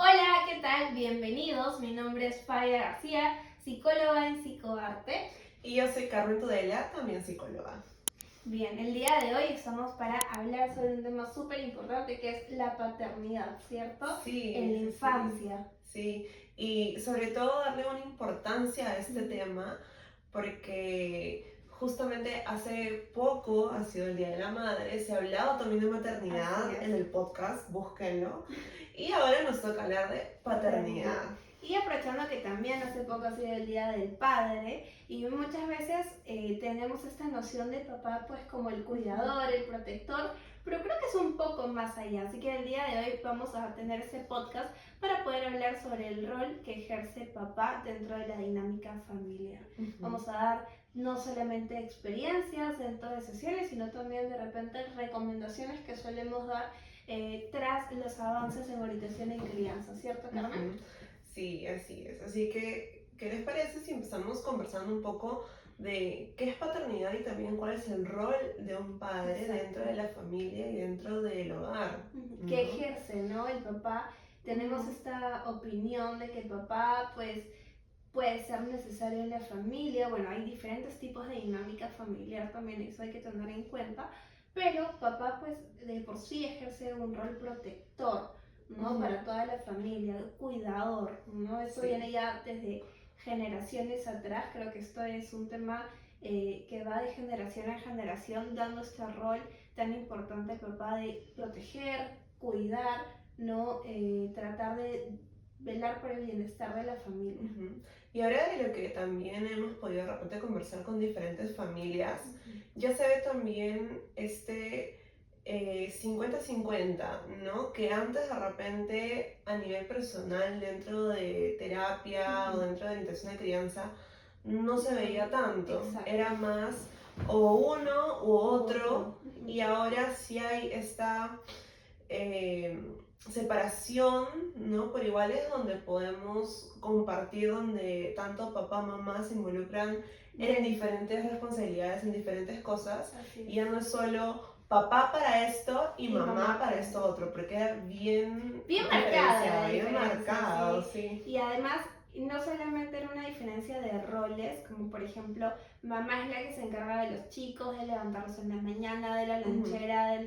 Hola, ¿qué tal? Bienvenidos. Mi nombre es Faria García, psicóloga en Psicoarte. Y yo soy Carmen Tudela, también psicóloga. Bien, el día de hoy estamos para hablar sobre un tema súper importante que es la paternidad, ¿cierto? Sí, En la infancia. Sí, y sobre todo darle una importancia a este tema porque justamente hace poco ha sido el Día de la Madre, se ha hablado también de maternidad en el podcast, búsquenlo, y ahora nos toca hablar de paternidad. Y aprovechando que también hace poco ha sido el Día del Padre y muchas veces tenemos esta noción de papá pues como el cuidador, el protector, pero creo que es un poco más allá. Así que el día de hoy vamos a tener este podcast para poder hablar sobre el rol que ejerce papá dentro de la dinámica familiar. Vamos a dar no solamente experiencias dentro de sesiones, sino también de repente recomendaciones que solemos dar tras los avances en orientación y crianza, ¿cierto, Carmen? Sí, así es. Así que, ¿qué les parece si empezamos conversando un poco de qué es paternidad y también cuál es el rol de un padre dentro de la familia y dentro del hogar? ¿Qué ejerce, no? El papá. Tenemos esta opinión de que el papá, pues, puede ser necesario en la familia. Bueno, hay diferentes tipos de dinámica familiar también, eso hay que tener en cuenta. Pero papá, pues, de por sí ejerce un rol protector, ¿no? Para toda la familia, cuidador, ¿no? Eso viene ya desde generaciones atrás. Creo que esto es un tema que va de generación en generación, dando este rol tan importante al papá de proteger, cuidar, ¿no? Tratar de velar por el bienestar de la familia. Y ahora de lo que también hemos podido de repente conversar con diferentes familias, ya se ve también este 50-50, ¿no? Que antes de repente a nivel personal dentro de terapia o dentro de la intención de crianza no se veía tanto. Exacto. Era más o uno u otro y ahora sí hay esta separación, ¿no? Por iguales donde podemos compartir, donde tanto papá, mamá se involucran en diferentes responsabilidades, en diferentes cosas, y ya no es solo papá para esto y mamá para esto otro, porque era bien marcada, bien marcado, sí. Y además no solamente era una diferencia de roles, como por ejemplo, mamá es la que se encarga de los chicos, de levantarlos en la mañana, de la lonchera,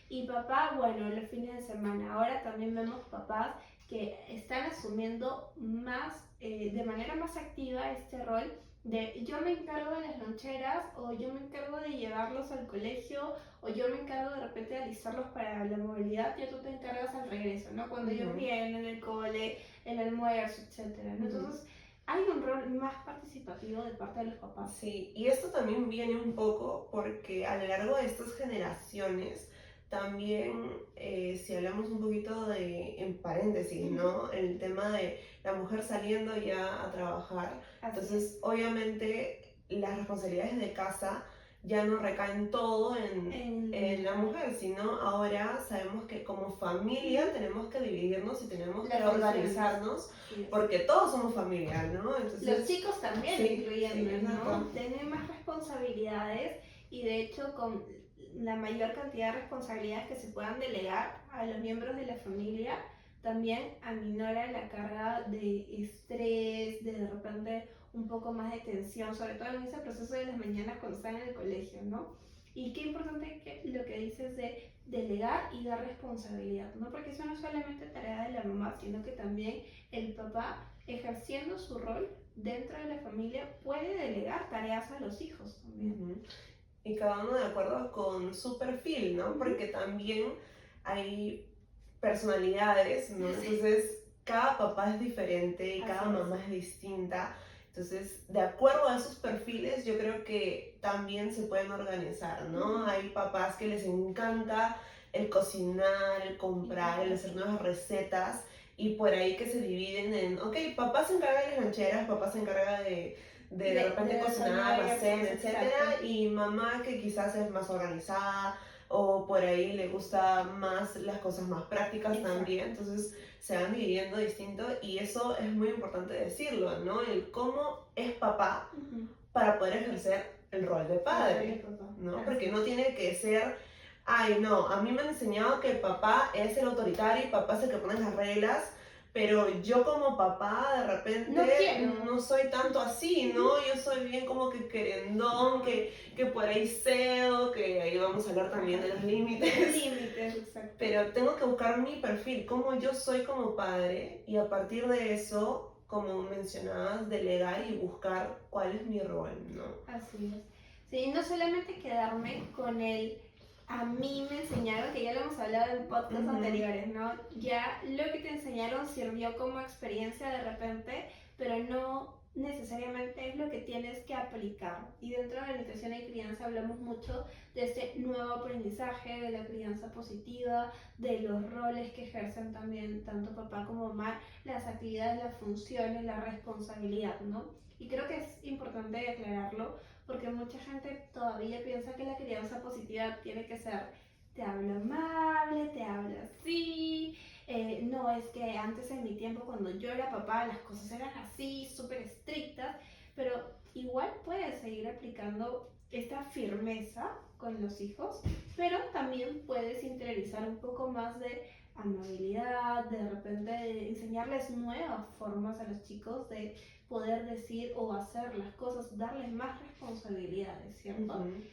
y papá, bueno, los fines de semana. Ahora también vemos papás que están asumiendo más, de manera más activa este rol de yo me encargo de las loncheras, o yo me encargo de llevarlos al colegio, o yo me encargo de repente de alistarlos para la movilidad, ya tú te encargas al regreso, ¿no? Cuando ellos vienen, en el cole, el almuerzo, etc. Entonces, hay un rol más participativo de parte de los papás. Sí, y esto también viene un poco porque a lo largo de estas generaciones, también si hablamos un poquito de, en paréntesis, ¿no? El tema de la mujer saliendo ya a trabajar. Entonces, obviamente, las responsabilidades de casa ya no recaen todo en la mujer, sino ahora sabemos que como familia tenemos que dividirnos y tenemos que organizarnos, porque todos somos familia, ¿no? Entonces, los chicos también, incluyendo, ¿no? Tienen más responsabilidades y de hecho con la mayor cantidad de responsabilidades que se puedan delegar a los miembros de la familia, también aminora la carga de estrés, de repente un poco más de tensión, sobre todo en ese proceso de las mañanas cuando están en el colegio, ¿no? Y qué importante que lo que dices de delegar y dar responsabilidad, ¿no? Porque eso no es solamente tarea de la mamá, sino que también el papá, ejerciendo su rol dentro de la familia, puede delegar tareas a los hijos también. Y cada uno de acuerdo con su perfil, ¿no? Porque también hay personalidades, ¿no? Entonces, cada papá es diferente y cada mamá es distinta. Entonces, de acuerdo a esos perfiles, yo creo que también se pueden organizar, ¿no? Hay papás que les encanta el cocinar, el comprar, el hacer nuevas recetas, y por ahí que se dividen en, ok, papá se encarga de las loncheras, papá se encarga de repente cocinar, la cena, etcétera, y mamá que quizás es más organizada o por ahí le gusta más las cosas más prácticas también, entonces se van dividiendo distinto, y eso es muy importante decirlo, ¿no? El cómo es papá para poder ejercer el rol de padre, ¿no? Porque no tiene que ser, ay no, a mí me han enseñado que papá es el autoritario y papá es el que pone las reglas, pero yo como papá de repente No quiero. no soy tanto así, ¿no? Yo soy bien como que querendón, que por ahí cedo, que ahí vamos a hablar también de los límites. Límites, exacto. Pero tengo que buscar mi perfil, cómo yo soy como padre, y a partir de eso, como mencionabas, delegar y buscar cuál es mi rol, ¿no? Así es. Sí, no solamente quedarme con el a mí me enseñaron, que ya lo hemos hablado en podcasts Ujú. anteriores, ¿no? Ya lo que te enseñaron sirvió como experiencia de repente, pero no necesariamente es lo que tienes que aplicar. Y dentro de la nutrición y crianza hablamos mucho de este nuevo aprendizaje, de la crianza positiva, de los roles que ejercen también tanto papá como mamá, las actividades, las funciones, la responsabilidad, ¿no? Y creo que es importante aclararlo porque mucha gente todavía piensa que la crianza positiva tiene que ser te hablo amable, te hablo así. No, es que antes en mi tiempo cuando yo era papá las cosas eran así, súper estrictas, pero igual puedes seguir aplicando esta firmeza con los hijos, pero también puedes interiorizar un poco más de amabilidad, de repente de enseñarles nuevas formas a los chicos de poder decir o hacer las cosas, darles más responsabilidades, ¿cierto? Ujú.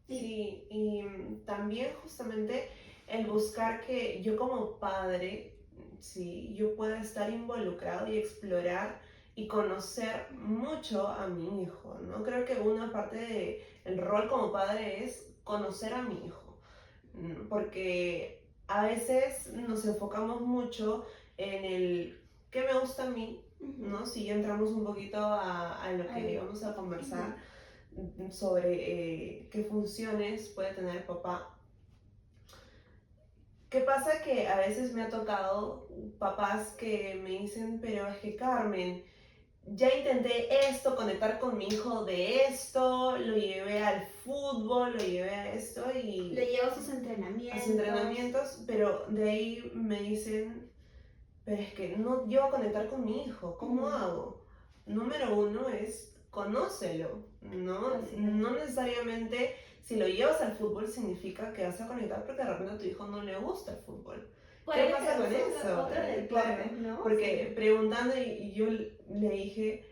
Sí, y también justamente el buscar que yo como padre, sí, yo pueda estar involucrado y explorar y conocer mucho a mi hijo, ¿no? Creo que una parte del rol como padre es conocer a mi hijo, porque a veces nos enfocamos mucho en el qué me gusta a mí, ¿no? Si ya entramos un poquito a lo que vamos a conversar sobre qué funciones puede tener papá. ¿Qué pasa? Que a veces me ha tocado papás que me dicen, pero es que Carmen, ya intenté esto, conectar con mi hijo de esto, lo llevé al fútbol, lo llevé a esto y Le llevo a sus entrenamientos, pero de ahí me dicen, pero es que no llevo a conectar con mi hijo, ¿cómo hago? Número uno es conócelo, ¿no? No necesariamente si lo llevas al fútbol significa que vas a conectar porque de repente a tu hijo no le gusta el fútbol. ¿Qué pasa con eso? Claro, ¿no? porque preguntando y yo le dije,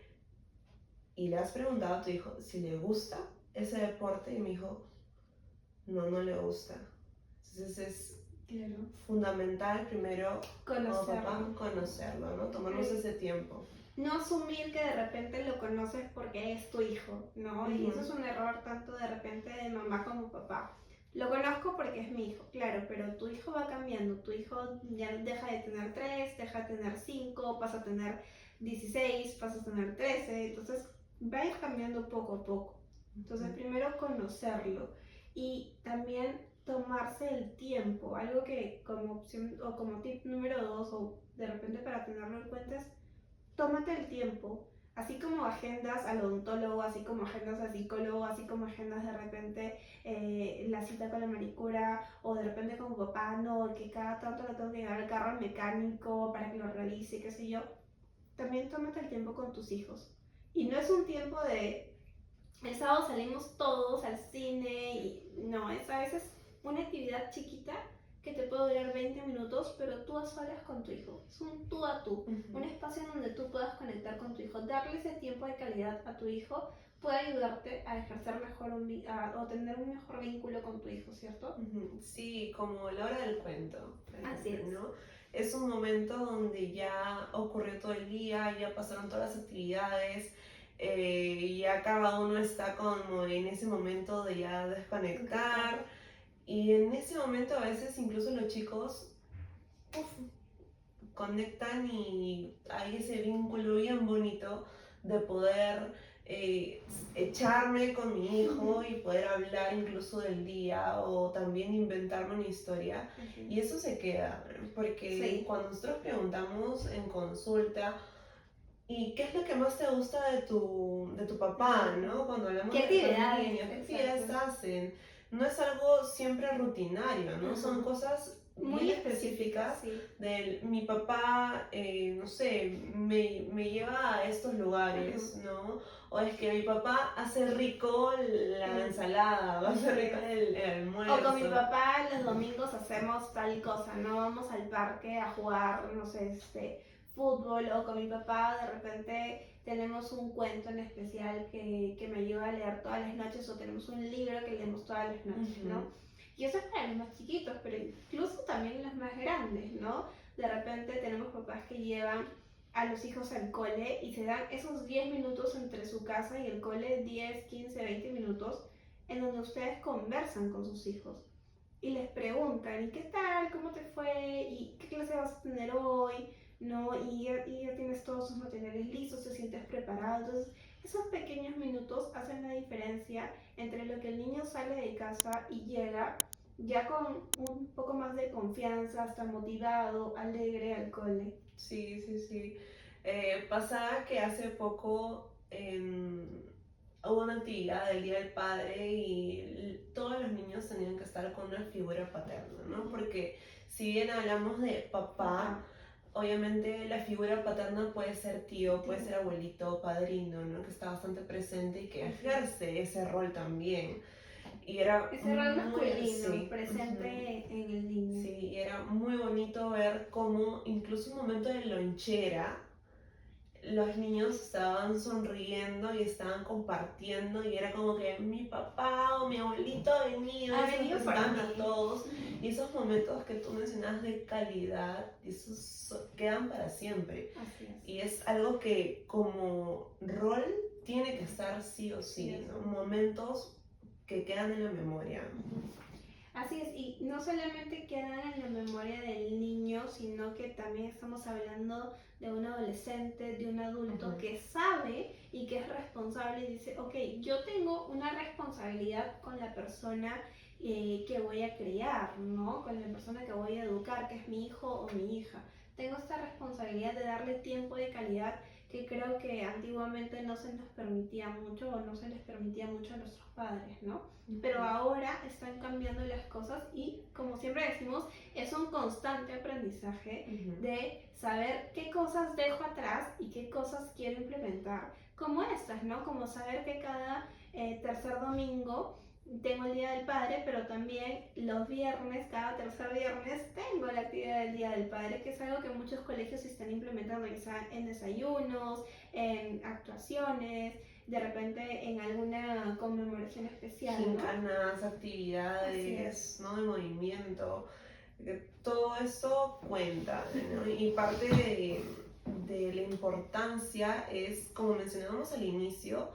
¿y le has preguntado a tu hijo si le gusta ese deporte? Y me dijo, no, no le gusta. Entonces es fundamental primero como papá conocerlo, ¿no? Tomarnos ese tiempo. No asumir que de repente lo conoces porque es tu hijo, ¿no? Y eso es un error tanto de repente de mamá como papá. Lo conozco porque es mi hijo, claro, pero tu hijo va cambiando. Tu hijo ya deja de tener 3, deja de tener 5, pasa a tener 16, pasa a tener 13. Entonces va a ir cambiando poco a poco. Entonces primero conocerlo y también tomarse el tiempo. Algo que como opción o como tip número 2 o de repente para tenerlo en cuenta es tómate el tiempo, así como agendas al odontólogo, así como agendas al psicólogo, así como agendas de repente la cita con la manicura, o de repente como papá, no, que cada tanto lo tengo que llevar al carro al mecánico para que lo realice, qué sé yo. También tómate el tiempo con tus hijos. Y no es un tiempo de, el sábado salimos todos al cine, y no, es a veces una actividad chiquita que te puede durar 20 minutos, pero tú a solas con tu hijo. Es un tú a tú, un espacio en donde tú puedas conectar con tu hijo. Darle ese tiempo de calidad a tu hijo puede ayudarte a ejercer mejor o tener un mejor vínculo con tu hijo, ¿cierto? Sí, como la hora del cuento. Así es. ¿No? Es un momento donde ya ocurrió todo el día, ya pasaron todas las actividades, ya cada uno está como en ese momento de ya desconectar. Y en ese momento a veces incluso los chicos conectan y hay ese vínculo bien bonito de poder echarme con mi hijo y poder hablar incluso del día o también inventarme una historia. Y eso se queda, porque cuando nosotros preguntamos en consulta, ¿y qué es lo que más te gusta de tu papá, ¿no? Cuando hablamos de familia, ¿qué actividades hacen? No es algo siempre rutinario, ¿no? Son cosas muy específicas del mi papá, no sé, me lleva a estos lugares, ¿no? O es que mi papá hace rico la ensalada, o hace rico el almuerzo. O con mi papá los domingos hacemos tal cosa, ¿no? Vamos al parque a jugar, no sé, fútbol, o con mi papá de repente tenemos un cuento en especial que me ayuda a leer todas las noches, o tenemos un libro que leemos todas las noches, ¿no? Y eso es para los más chiquitos, pero incluso también los más grandes, ¿no? De repente tenemos papás que llevan a los hijos al cole y se dan esos 10 minutos entre su casa y el cole, 10, 15, 20 minutos, en donde ustedes conversan con sus hijos y les preguntan, ¿y qué tal? ¿Cómo te fue? ¿Y qué clase vas a tener hoy? ¿No? Y ya tienes todos sus materiales listos, te sientes preparado. Entonces, esos pequeños minutos hacen la diferencia entre lo que el niño sale de casa y llega ya con un poco más de confianza, hasta motivado, alegre al cole. Sí, sí, sí. Pasaba que hace poco hubo una actividad del Día del Padre y todos los niños tenían que estar con una figura paterna, ¿no? Porque si bien hablamos de papá, obviamente la figura paterna puede ser tío, puede ser abuelito, padrino, ¿no? Que está bastante presente y que ejerce ese rol también. Y era ese rol masculino sí, presente en el niño. sí, y era muy bonito ver cómo incluso un momento de lonchera los niños estaban sonriendo y estaban compartiendo y era como que mi papá o mi abuelito ha venido y se presentaban a todos. Y esos momentos que tú mencionas de calidad, esos quedan para siempre. Así es. Y es algo que como rol tiene que estar sí o sí, ¿no? Momentos que quedan en la memoria. Así es, y no solamente quedan en la memoria del niño, sino que también estamos hablando de un adolescente, de un adulto que sabe y que es responsable y dice, ok, yo tengo una responsabilidad con la persona que voy a criar, ¿no? Con la persona que voy a educar, que es mi hijo o mi hija. Tengo esta responsabilidad de darle tiempo de calidad que creo que antiguamente no se nos permitía mucho o no se les permitía mucho a nuestros padres, ¿no? Pero ahora están cambiando las cosas y, como siempre decimos, es un constante aprendizaje de saber qué cosas dejo atrás y qué cosas quiero implementar, como estas, ¿no? Como saber que cada tercer domingo tengo el Día del Padre, pero también los viernes, cada tercer viernes, tengo la actividad del Día del Padre, que es algo que muchos colegios están implementando, quizá en desayunos, en actuaciones, de repente en alguna conmemoración especial, ¿no? Gincanas, actividades, ¿no? De movimiento, todo eso cuenta, ¿no? Y parte de la importancia es, como mencionábamos al inicio,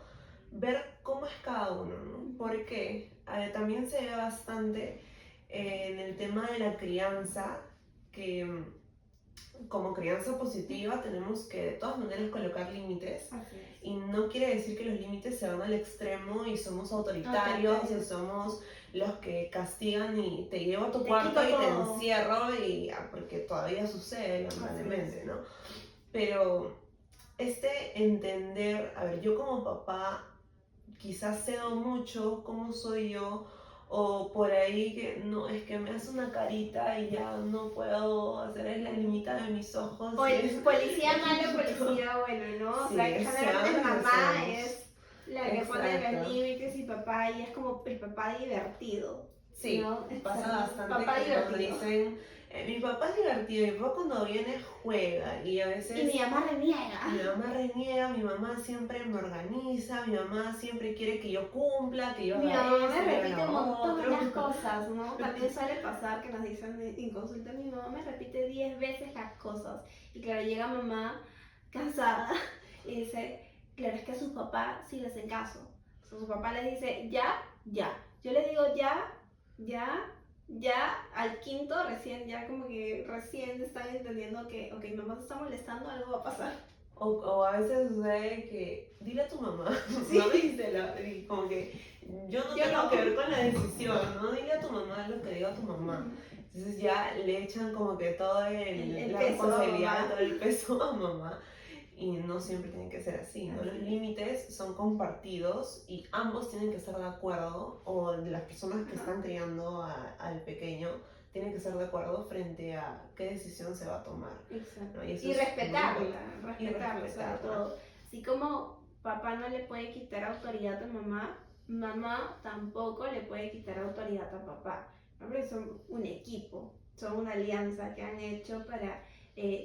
ver cómo es cada uno, ¿no? Porque también se ve bastante en el tema de la crianza, que como crianza positiva tenemos que de todas maneras colocar límites. Y no quiere decir que los límites se van al extremo y somos autoritarios y somos los que castigan y te llevo a tu cuarto y te encierro y porque todavía sucede lamentablemente, ¿no? Pero entender, a ver, yo como papá quizás cedo mucho cómo soy yo, o por ahí que no, es que me hace una carita y ya no puedo hacer, es la limita de mis ojos. O el policía malo, policía bueno, ¿no? Sí, o sea, generalmente mamá es la que pone los límites y papá, y es como el papá divertido. Sí, ¿no? pasa bastante papá que divertido. nos dicen, mi papá es divertido, mi papá cuando viene juega y a veces... Y mi mamá reniega. Mi mamá reniega, mi mamá siempre me organiza, mi mamá siempre quiere que yo cumpla, que yo haga mi mamá me eso, repite un montón de las cosas, ¿no? También suele pasar que nos dicen en consulta, mi mamá me repite 10 veces las cosas. Y claro, llega mamá cansada y dice, claro, es que a sus papás sí les hacen caso. O sea, su papá les dice, ya, ya. Yo les digo, ya, al quinto recién, ya como que recién están entendiendo que, ok, mamá se está molestando, algo va a pasar. O a veces sucede que, dile a tu mamá, sí. No me dice como que yo no tengo que ver con la decisión, ¿no? Dile a tu mamá lo que diga tu mamá. Entonces ya le echan como que toda la responsabilidad, todo el peso a mamá. Y no siempre tiene que ser así, ¿no? Los límites son compartidos y ambos tienen que estar de acuerdo, o las personas que están criando al pequeño tienen que estar de acuerdo frente a qué decisión se va a tomar. Exacto. ¿no? Y respetarla, sobre todo. Así como papá no le puede quitar autoridad a mamá, mamá tampoco le puede quitar autoridad a papá. Son un equipo, son una alianza que han hecho para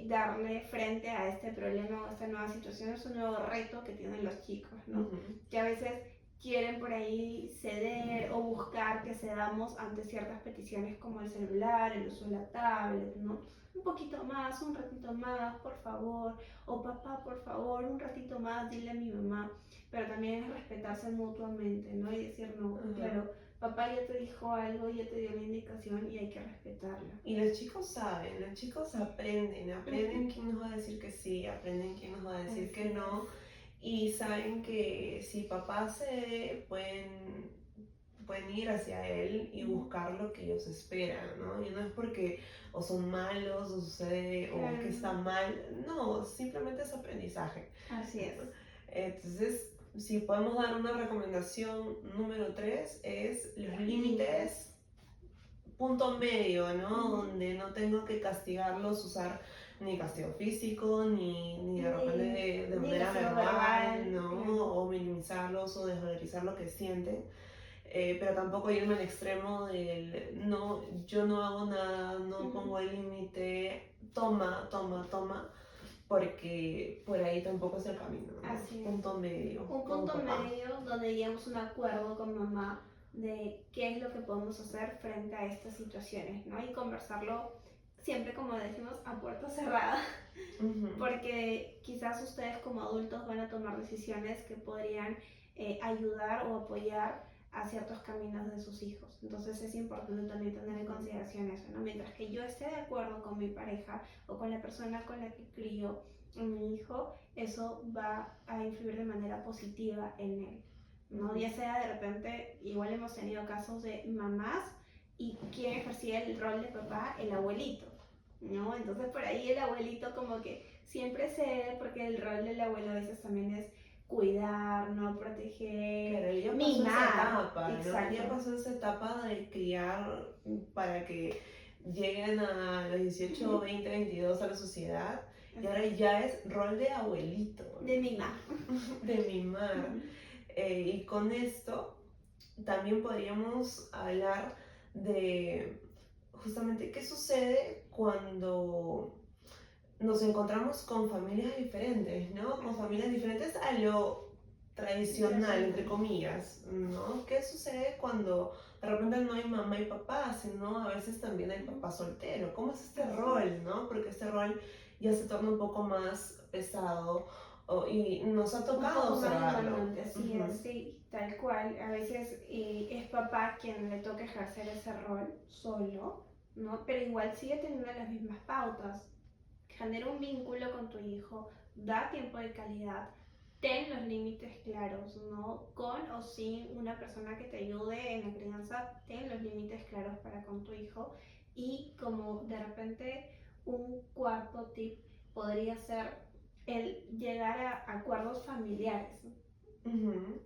darle frente a este problema o a esta nueva situación, es un nuevo reto que tienen los chicos, ¿no? Que a veces quieren por ahí ceder o buscar que cedamos ante ciertas peticiones como el celular, el uso de la tablet, ¿no? Un poquito más, un ratito más, por favor, o papá, por favor, un ratito más, dile a mi mamá, pero también es respetarse mutuamente, ¿no? Y decir, no, claro, papá ya te dijo algo, ya te dio la indicación y hay que respetarla. Y los chicos saben, los chicos aprenden quién nos va a decir que sí, aprenden quién nos va a decir que no, y saben que si papá cede, pueden ir hacia él y buscar lo que ellos esperan, ¿no? Y no es porque o son malos o sucede o que está mal, no, simplemente es aprendizaje. Así es. Entonces, si podemos dar una recomendación número 3 es los límites, punto medio, ¿no? Donde no tengo que castigarlos, usar ni castigo físico, ni de repente de manera verbal, ¿no? O minimizarlos o desvalorizar lo que sienten. Pero tampoco irme al extremo del no, yo no hago nada, no pongo el límite, toma, porque por ahí tampoco es el camino, ¿no? Así es. Punto medio. Un punto medio donde llegamos a un acuerdo con mamá de qué es lo que podemos hacer frente a estas situaciones, ¿no? Y conversarlo siempre, como decimos, a puerta cerrada, porque quizás ustedes como adultos van a tomar decisiones que podrían ayudar o apoyar a ciertos caminos de sus hijos. Entonces es importante también tener en consideración eso, ¿no? Mientras que yo esté de acuerdo con mi pareja o con la persona con la que crío a mi hijo, eso va a influir de manera positiva en él, ¿no? Ya sea de repente, igual hemos tenido casos de mamás y quien ejercía el rol de papá, el abuelito, ¿no? Entonces por ahí el abuelito como que siempre cede porque el rol del abuelo a veces también es cuidar, ¿no? Proteger, claro, ya pasó mimar. esa etapa, ¿no? Exacto. Ya pasó esa etapa de criar para que lleguen a los 18, 20, 22 a la sociedad. Y ahora ya es rol de abuelito. De mimar. De mimar. Y con esto también podríamos hablar de justamente qué sucede cuando nos encontramos con familias diferentes, ¿no? Con familias diferentes a lo tradicional, entre comillas, ¿no? ¿Qué sucede cuando de repente no hay mamá y papá, sino a veces también hay papá soltero? ¿Cómo es este rol, no? Porque este rol ya se torna un poco más pesado y nos ha tocado observarlo. Así es, sí, tal cual. A veces es papá quien le toca ejercer ese rol solo, ¿no? Pero igual sigue teniendo las mismas pautas. Genera un vínculo con tu hijo, da tiempo de calidad, ten los límites claros, ¿no? Con o sin una persona que te ayude en la crianza, ten los límites claros para con tu hijo. Y como de repente un cuarto tip podría ser el llegar a acuerdos familiares,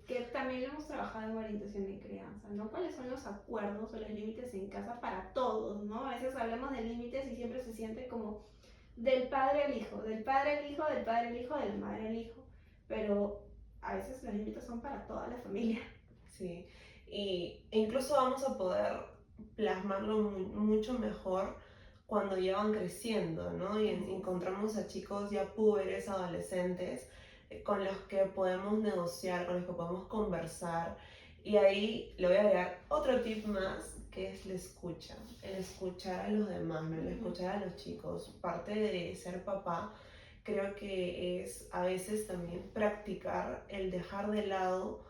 que también lo hemos trabajado en orientación de crianza, ¿no? ¿Cuáles son los acuerdos o los límites en casa para todos, ¿no? A veces hablamos de límites y siempre se siente como del padre al hijo, del padre al hijo, del padre al hijo, de la madre al hijo, pero a veces los límites son para toda la familia. Sí, e incluso vamos a poder plasmarlo mucho mejor cuando ya van creciendo, ¿no? Y encontramos a chicos ya púberes, adolescentes, con los que podemos negociar, con los que podemos conversar. Y ahí le voy a agregar otro tip más, que es la escucha, el escuchar a los demás, ¿no? El escuchar a los chicos. Parte de ser papá, creo que es a veces también practicar el dejar de lado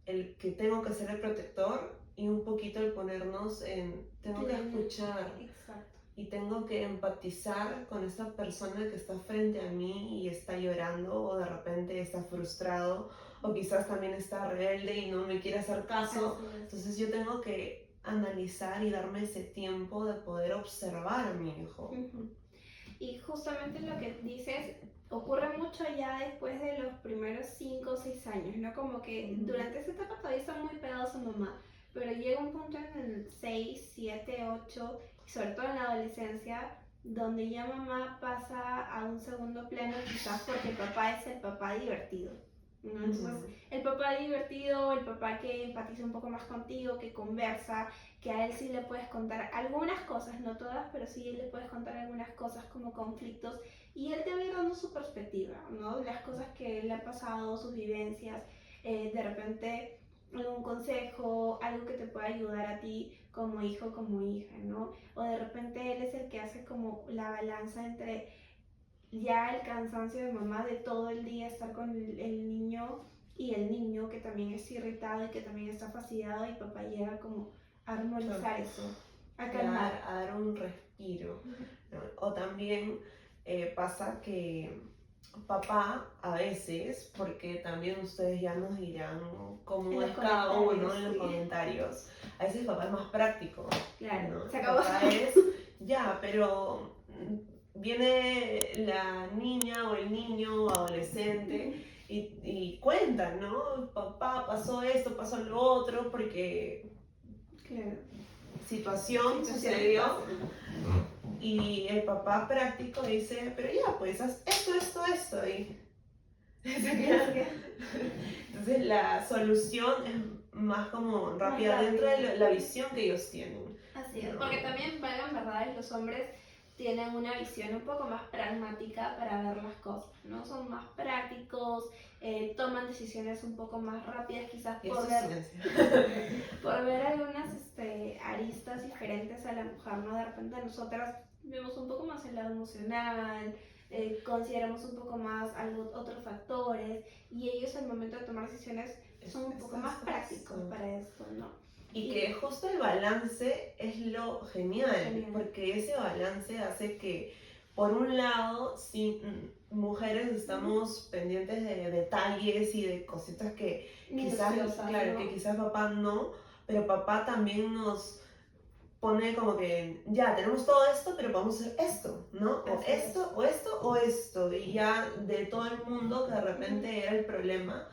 el que tengo que ser el protector y un poquito el ponernos en, tengo que escuchar. Exacto. Y tengo que empatizar con esta persona que está frente a mí y está llorando o de repente está frustrado o quizás también está rebelde y no me quiere hacer caso. Entonces yo tengo que analizar y darme ese tiempo de poder observar a mi hijo. Y justamente lo que dices ocurre mucho ya después de los primeros 5 o 6 años, ¿no? Como que durante esa etapa todavía están muy pegados a mamá, pero llega un punto en el 6, 7, 8, y sobre todo en la adolescencia, donde ya mamá pasa a un segundo plano, quizás porque papá es el papá divertido, ¿no? Entonces, el papá divertido, el papá que empatiza un poco más contigo, que conversa, que a él sí le puedes contar algunas cosas, no todas, pero sí le puedes contar algunas cosas como conflictos y él te va a ir dando su perspectiva, ¿no? Las cosas que le ha pasado, sus vivencias, de repente algún consejo, algo que te pueda ayudar a ti como hijo, como hija, ¿no? O de repente él es el que hace como la balanza entre ya el cansancio de mamá de todo el día estar con el niño y el niño que también es irritado y que también está fastidiado y papá llega como a armonizar eso, a calmar. A dar un respiro, ¿no? O también pasa que papá a veces, porque también ustedes ya nos dirán cómo es cada uno en los comentarios, a veces papá es más práctico. Claro, ¿no? se acabó. Papá es, ya, pero viene la niña o el niño adolescente y cuentan, ¿no? Papá pasó esto, pasó lo otro, porque Claro. situación sucedió y el papá práctico dice, pero ya, pues haz esto y entonces la solución es más como rápida dentro de la visión que ellos tienen. Así es, porque también, valgan verdades, los hombres tienen una visión un poco más pragmática para ver las cosas, ¿no? Son más prácticos, toman decisiones un poco más rápidas, quizás por ver algunas aristas diferentes a la mujer, ¿no? De repente nosotras vemos un poco más el lado emocional, consideramos un poco más otros factores, y ellos al momento de tomar decisiones son un poco más prácticos para esto, ¿no? Y que justo el balance es lo genial, porque ese balance hace que, por un lado, si mujeres estamos pendientes de detalles y de cositas que quizás, claro, ¿no? Que quizás papá no, pero papá también nos pone como que, ya, tenemos todo esto, pero vamos a hacer esto, ¿no? O esto, o esto, o esto, y ya de todo el mundo que de repente era el problema,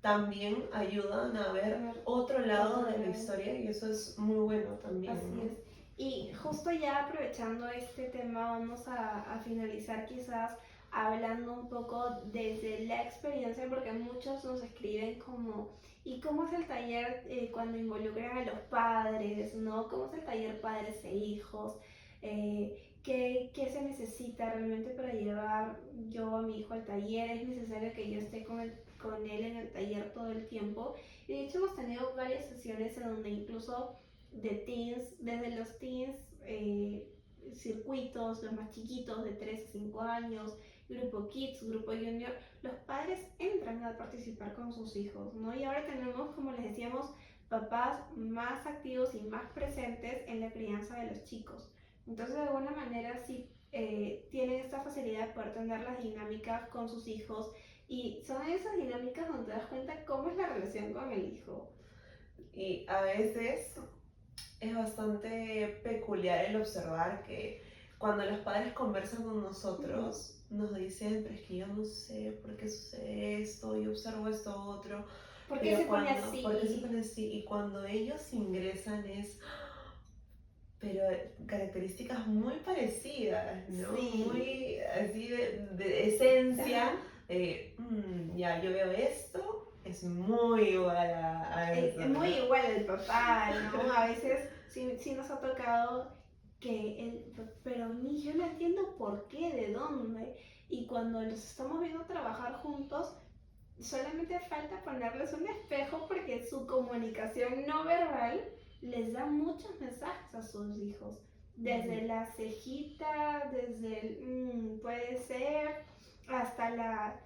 también ayudan a ver otro lado de la historia y eso es muy bueno también. Así ¿no? es. Y justo ya aprovechando este tema vamos a finalizar quizás hablando un poco desde la experiencia porque muchos nos escriben como ¿y cómo es el taller cuando involucran a los padres? ¿No? ¿Cómo es el taller padres e hijos? ¿Qué se necesita realmente para llevar yo a mi hijo al taller? ¿Es necesario que yo esté con él en el taller todo el tiempo? Y de hecho hemos tenido varias sesiones en donde incluso de teens, desde los teens, circuitos, los más chiquitos de 3 a 5 años, grupo kids, grupo junior, los padres entran a participar con sus hijos, ¿no? Y ahora tenemos, como les decíamos, papás más activos y más presentes en la crianza de los chicos. Entonces, de alguna manera, sí tienen esta facilidad de poder tener las dinámicas con sus hijos y son esas dinámicas donde te das cuenta cómo es la relación con el hijo. Y a veces es bastante peculiar el observar que cuando los padres conversan con nosotros, nos dicen, pero es que yo no sé por qué sucede esto, yo observo esto otro. ¿Por qué se pone así? ¿Por qué se pone así? Y cuando ellos ingresan es, pero características muy parecidas, ¿no? Sí. Muy así de esencia, ya yo veo esto, es muy igual a eso. Es muy igual al papá, ¿no? A veces sí nos ha tocado que pero ni yo no entiendo por qué, de dónde. Y cuando los estamos viendo trabajar juntos, solamente falta ponerles un espejo porque su comunicación no verbal les da muchos mensajes a sus hijos. Desde la cejita, desde el puede ser, hasta la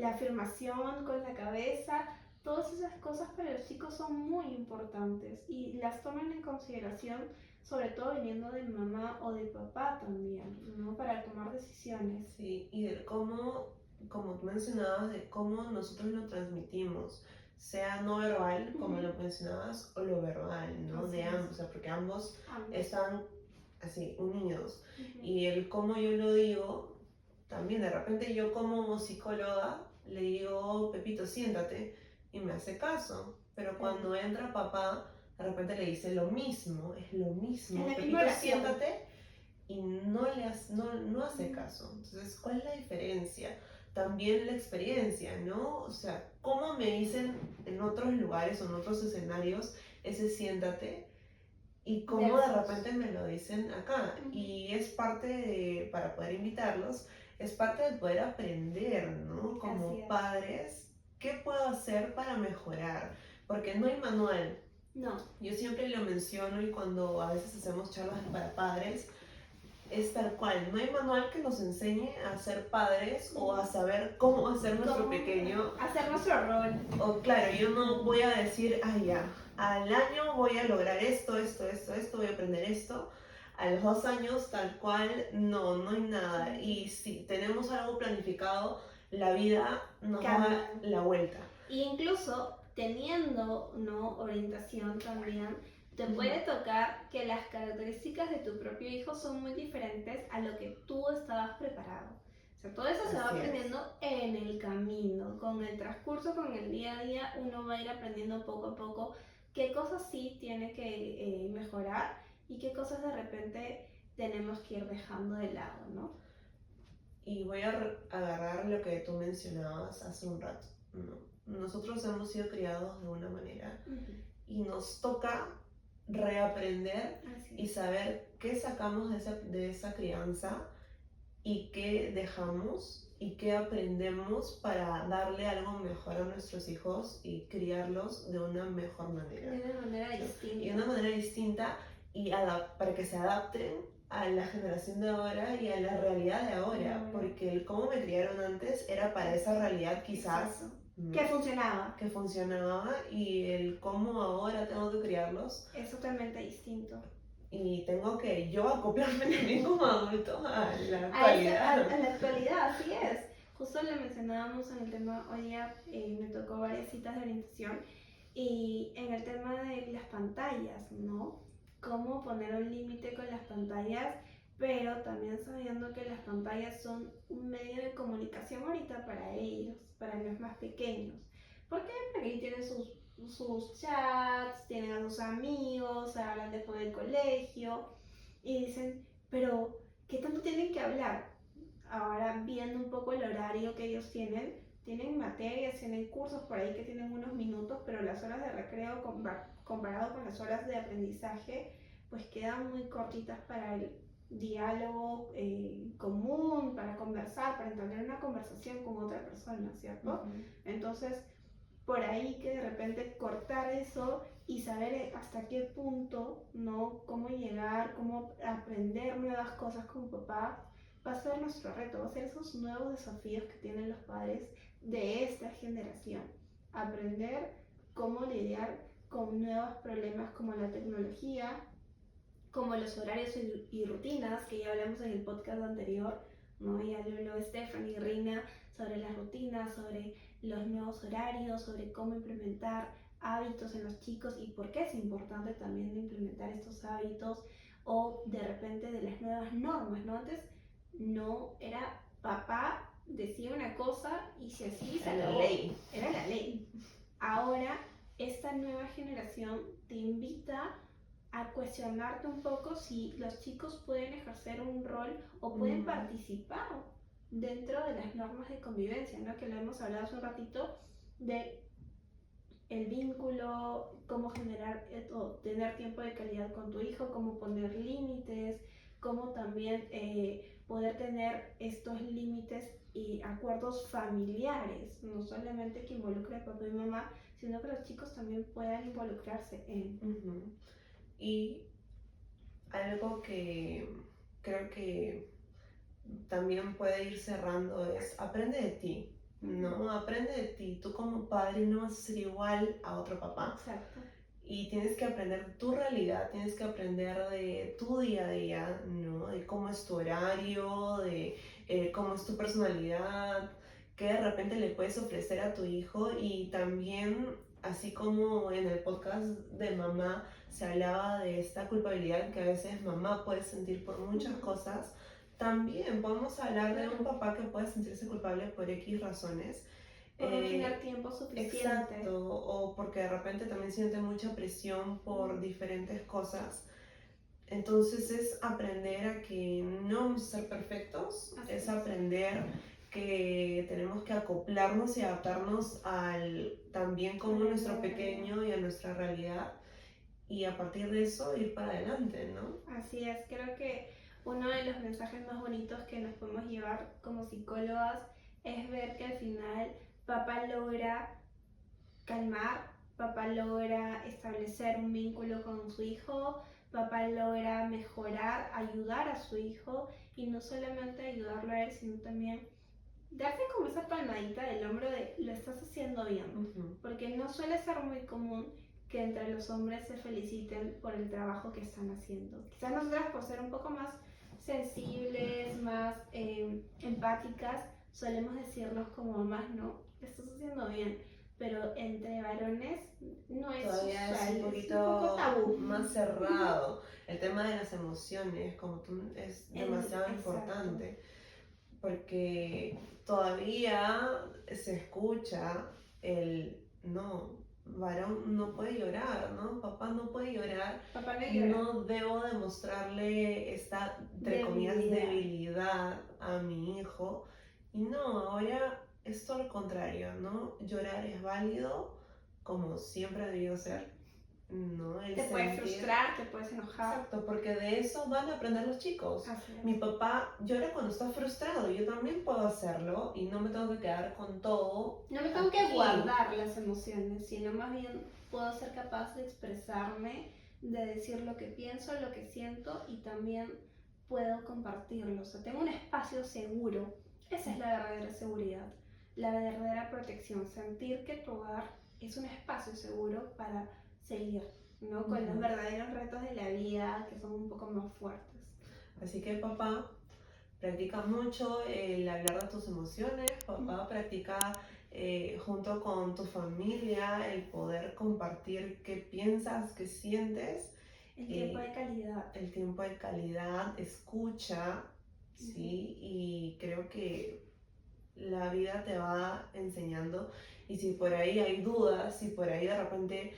afirmación con la cabeza. Todas esas cosas para los chicos son muy importantes y las toman en consideración, sobre todo viniendo de mamá o de papá también, ¿no? Para tomar decisiones. Sí, y de cómo, como tú mencionabas, de cómo nosotros lo transmitimos, sea no verbal, como lo mencionabas, o lo verbal, ¿no? Así de ambos, es. o sea, porque ambos están así, unidos. Y el cómo yo lo digo, también de repente yo como psicóloga le digo, Pepito, siéntate, y me hace caso. Pero cuando entra papá, de repente le dice lo mismo, es lo mismo, Pepito, siéntate, y no hace caso. Entonces, ¿cuál es la diferencia? también la experiencia, ¿no? O sea, cómo me dicen en otros lugares o en otros escenarios ese siéntate y cómo de Versus. repente me lo dicen acá. Ujú. Y es parte de, para poder invitarlos, es parte de poder aprender, ¿no? Así Como es. padres, ¿qué puedo hacer para mejorar? Porque no hay manual. No, Yo siempre lo menciono y cuando a veces hacemos charlas para padres, es tal cual, no hay manual que nos enseñe a ser padres o a saber cómo hacer nuestro cómo pequeño. hacer nuestro rol. O claro, yo no voy a decir, ay ya, al año voy a lograr esto, voy a aprender esto. A los 2 años tal cual, no, no hay nada. Y si tenemos algo planificado, la vida nos da Cambia. la vuelta. E incluso teniendo, ¿no?, orientación también, te Ujú. puede tocar que las características de tu propio hijo son muy diferentes a lo que tú estabas preparado. O sea, todo eso se va Así es. aprendiendo en el camino, con el transcurso, con el día a día, uno va a ir aprendiendo poco a poco qué cosas sí tiene que mejorar y qué cosas de repente tenemos que ir dejando de lado, ¿no? Y voy a agarrar lo que tú mencionabas hace un rato, ¿no? Nosotros hemos sido criados de una manera y nos toca reaprender Así y es. saber qué sacamos de esa crianza y qué dejamos y qué aprendemos para darle algo mejor a nuestros hijos y criarlos de una mejor manera. De una manera ¿no? distinta. Y de una manera distinta y para que se adapten a la generación de ahora y a la realidad de ahora, porque el cómo me criaron antes era para esa realidad quizás Exacto. Que funcionaba. que funcionaba y el cómo ahora tengo que criarlos Es totalmente distinto. y tengo que yo acoplarme también como adulto a la A actualidad. la actualidad, así es. Justo lo mencionábamos en el tema, hoy día me tocó varias citas de orientación y en el tema de las pantallas, ¿no? Cómo poner un límite con las pantallas, pero también sabiendo que las pantallas son un medio de comunicación ahorita para ellos, para los más pequeños. ¿Por qué? Porque ahí tienen sus chats, tienen a sus amigos, hablan después del colegio y dicen, pero ¿qué tanto tienen que hablar? Ahora viendo un poco el horario que ellos tienen materias, tienen cursos por ahí que tienen unos minutos, pero las horas de recreo comparado con las horas de aprendizaje, pues quedan muy cortitas para el diálogo común, para conversar, para entablar una conversación con otra persona, ¿cierto? Entonces, por ahí que de repente cortar eso y saber hasta qué punto, ¿no? Cómo llegar, cómo aprender nuevas cosas con papá, va a ser nuestro reto, va a ser esos nuevos desafíos que tienen los padres de esta generación. Aprender cómo lidiar con nuevos problemas como la tecnología, como los horarios y rutinas, que ya hablamos en el podcast anterior, ¿no? Ya lo habló Stephanie y Rina sobre las rutinas, sobre los nuevos horarios, sobre cómo implementar hábitos en los chicos y por qué es importante también implementar estos hábitos o de repente de las nuevas normas, ¿no? Antes no era papá decía una cosa y si así se acabó. Era la ley. Ahora esta nueva generación te invita a cuestionarte un poco si los chicos pueden ejercer un rol o pueden participar dentro de las normas de convivencia, ¿no? Que lo hemos hablado hace un ratito de el vínculo, cómo generar o tener tiempo de calidad con tu hijo, cómo poner límites, cómo también poder tener estos límites y acuerdos familiares, no solamente que involucre a papá y mamá, sino que los chicos también puedan involucrarse en. Y algo que creo que también puede ir cerrando es aprende de ti, ¿no? Aprende de ti. Tú como padre no vas a ser igual a otro papá. Exacto. Y tienes que aprender tu realidad, tienes que aprender de tu día a día, ¿no? De cómo es tu horario, de cómo es tu personalidad, qué de repente le puedes ofrecer a tu hijo y también, así como en el podcast de mamá se hablaba de esta culpabilidad que a veces mamá puede sentir por muchas cosas, también podemos hablar de un papá que puede sentirse culpable por X razones. Por no tener tiempo suficiente. Exacto, o porque de repente también siente mucha presión por diferentes cosas. Entonces es aprender a que no vamos a ser perfectos, es aprender que tenemos que acoplarnos y adaptarnos al también como nuestro pequeño y a nuestra realidad y a partir de eso ir para adelante, ¿no? Así es, creo que uno de los mensajes más bonitos que nos podemos llevar como psicólogas es ver que al final papá logra calmar, papá logra establecer un vínculo con su hijo, papá logra mejorar, ayudar a su hijo y no solamente ayudarlo a él, sino también darse como esa palmadita del hombro de lo estás haciendo bien, porque no suele ser muy común que entre los hombres se feliciten por el trabajo que están haciendo. Quizás nosotras por ser un poco más sensibles, más empáticas, solemos decirnos como mamás, no, lo estás haciendo bien, pero entre varones no es todavía usual, es un poquito poco tabú. más cerrado. El tema de las emociones, como tú, es demasiado importante, porque todavía se escucha el no, varón no puede llorar, ¿no? Papá no puede llorar, Papá no llora. no debo demostrarle esta, entre comillas, debilidad a mi hijo. Y no, ahora es todo lo contrario, ¿no? Llorar es válido, como siempre ha debido ser, ¿no? El Te puedes frustrar, te puedes enojar. Exacto, porque de eso van a aprender los chicos. Así es. Mi papá llora cuando está frustrado, yo también puedo hacerlo y no me tengo que quedar con todo. No me tengo que guardar las emociones, sino más bien puedo ser capaz de expresarme, de decir lo que pienso, lo que siento y también puedo compartirlo. O sea, tengo un espacio seguro. Esa es la verdadera seguridad, la verdadera protección. Sentir que tu hogar es un espacio seguro para seguir, ¿no? Con los verdaderos retos de la vida que son un poco más fuertes. Así que papá, practica mucho el hablar de tus emociones, papá, practica junto con tu familia el poder compartir qué piensas, qué sientes. El tiempo de calidad. El tiempo de calidad, escucha, ¿sí? Y creo que la vida te va enseñando. Y si por ahí hay dudas, si por ahí de repente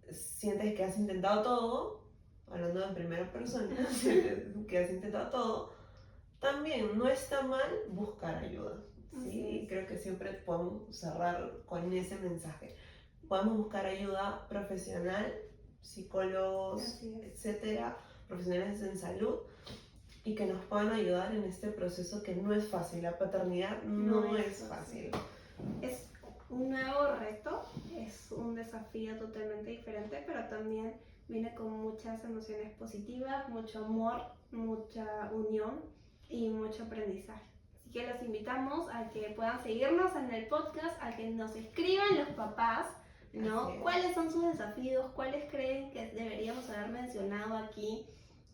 sientes que has intentado todo, hablando en primera persona, sientes que has intentado todo, también no está mal buscar ayuda. ¿Sí? Creo que siempre podemos cerrar con ese mensaje. Podemos buscar ayuda profesional, psicólogos, etcétera, profesionales en salud y que nos puedan ayudar en este proceso que no es fácil. La paternidad no es fácil. Es un nuevo reto, es un desafío totalmente diferente, pero también viene con muchas emociones positivas, mucho amor, mucha unión y mucho aprendizaje. Así que los invitamos a que puedan seguirnos en el podcast, a que nos escriban los papás, ¿no? ¿Cuáles son sus desafíos? ¿Cuáles creen que deberíamos haber mencionado aquí?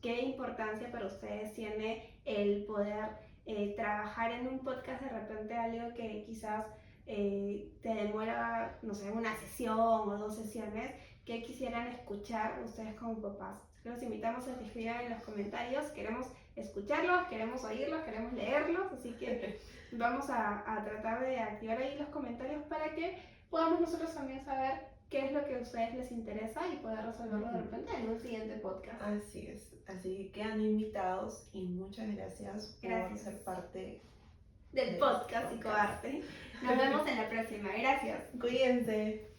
¿Qué importancia para ustedes tiene el poder trabajar en un podcast de repente algo que quizás te demora, no sé, una sesión o 2 sesiones? ¿Qué quisieran escuchar ustedes como papás? Los invitamos a que escriban en los comentarios, queremos escucharlos, queremos oírlos, queremos leerlos, así que vamos a tratar de activar ahí los comentarios para que podamos nosotros también saber qué es lo que a ustedes les interesa y poder resolverlo de repente en un siguiente podcast. Así es, así que quedan invitados y muchas gracias por ser parte del podcast Psicoarte. Nos vemos en la próxima, gracias. Cuídense.